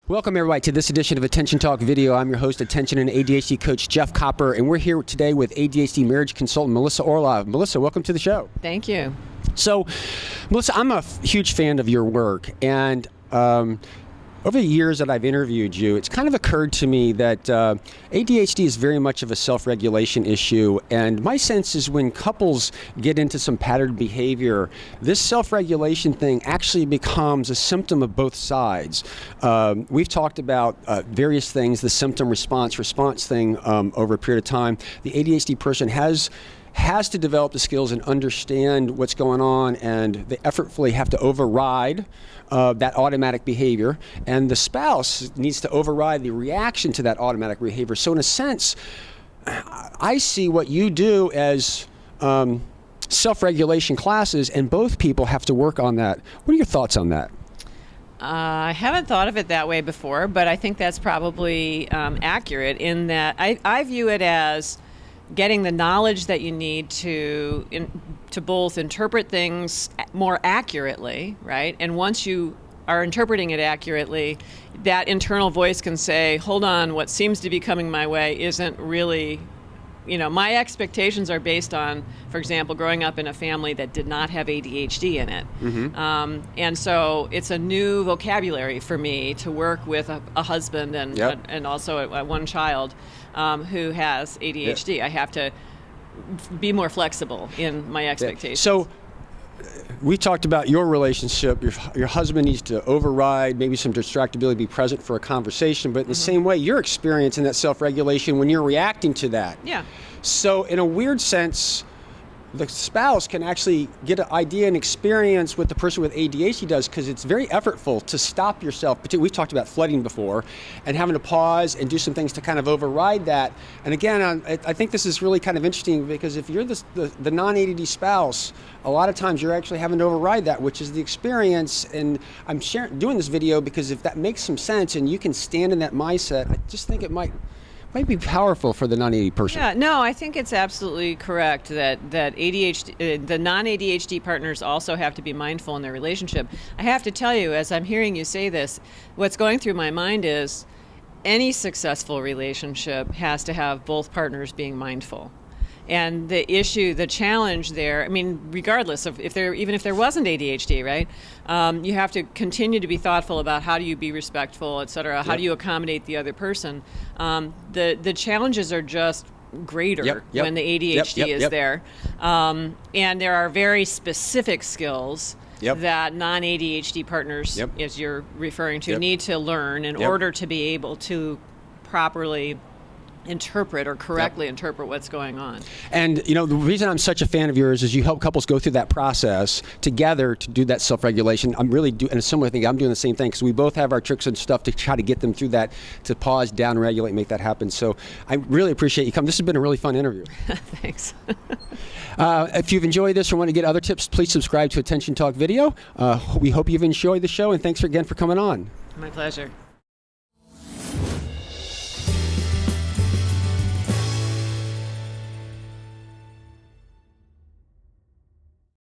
Welcome everybody to this edition of Attention Talk Video. I'm your host, Attention and ADHD coach Jeff Copper, and we're here today with ADHD marriage consultant Melissa Orlov. Melissa, welcome to the show. Thank you. So, Melissa, I'm a huge fan of your work, and over the years that I've interviewed you, it's kind of occurred to me that ADHD is very much of a self-regulation issue, and my sense is when couples get into some patterned behavior, this self-regulation thing actually becomes a symptom of both sides. We've talked about various things, the symptom response thing over a period of time. The ADHD person has to develop the skills and understand what's going on, and they effortfully have to override that automatic behavior, and the spouse needs to override the reaction to that automatic behavior. So in a sense, I see what you do as self-regulation classes, and both people have to work on that. What are your thoughts on that? I haven't thought of it that way before, but I think that's probably accurate in that I view it as getting the knowledge that you need to both interpret things more accurately, right? And once you are interpreting it accurately, that internal voice can say, hold on, what seems to be coming my way isn't really, my expectations are based on, for example, growing up in a family that did not have ADHD in it. Mm-hmm. And so it's a new vocabulary for me to work with a husband and also one child who has ADHD. Yep. I have to be more flexible in my expectations. So we talked about your relationship. Your husband needs to override maybe some distractibility, be present for a conversation, but in the same way, you're experiencing that self-regulation when you're reacting to that. Yeah. So in a weird sense, the spouse can actually get an idea and experience what the person with ADHD does, because it's very effortful to stop yourself. We've talked about flooding before, and having to pause and do some things to kind of override that. And again, I think this is really kind of interesting, because if you're the non-ADD spouse, a lot of times you're actually having to override that, which is the experience. And I'm doing this video because if that makes some sense and you can stand in that mindset, I just think it might be powerful for the non-ADD person. Yeah, no, I think it's absolutely correct that ADHD, the non-ADHD partners also have to be mindful in their relationship. I have to tell you, as I'm hearing you say this, what's going through my mind is any successful relationship has to have both partners being mindful. And the challenge there, regardless of if there wasn't ADHD, right? You have to continue to be thoughtful about how do you be respectful, et cetera. How do you accommodate the other person? The challenges are just greater when the ADHD is there. And there are very specific skills that non-ADHD partners, as you're referring to, need to learn in order to be able to properly interpret or correctly interpret what's going on. And the reason I'm such a fan of yours is you help couples go through that process together to do that self-regulation. I'm really doing a similar thing. I'm doing the same thing, because we both have our tricks and stuff to try to get them through that, to pause, down, regulate, make that happen. So I really appreciate you coming. This has been a really fun interview. Thanks. If you've enjoyed this or want to get other tips, please subscribe to Attention Talk Video. We hope you've enjoyed the show, and thanks again for coming on. My pleasure.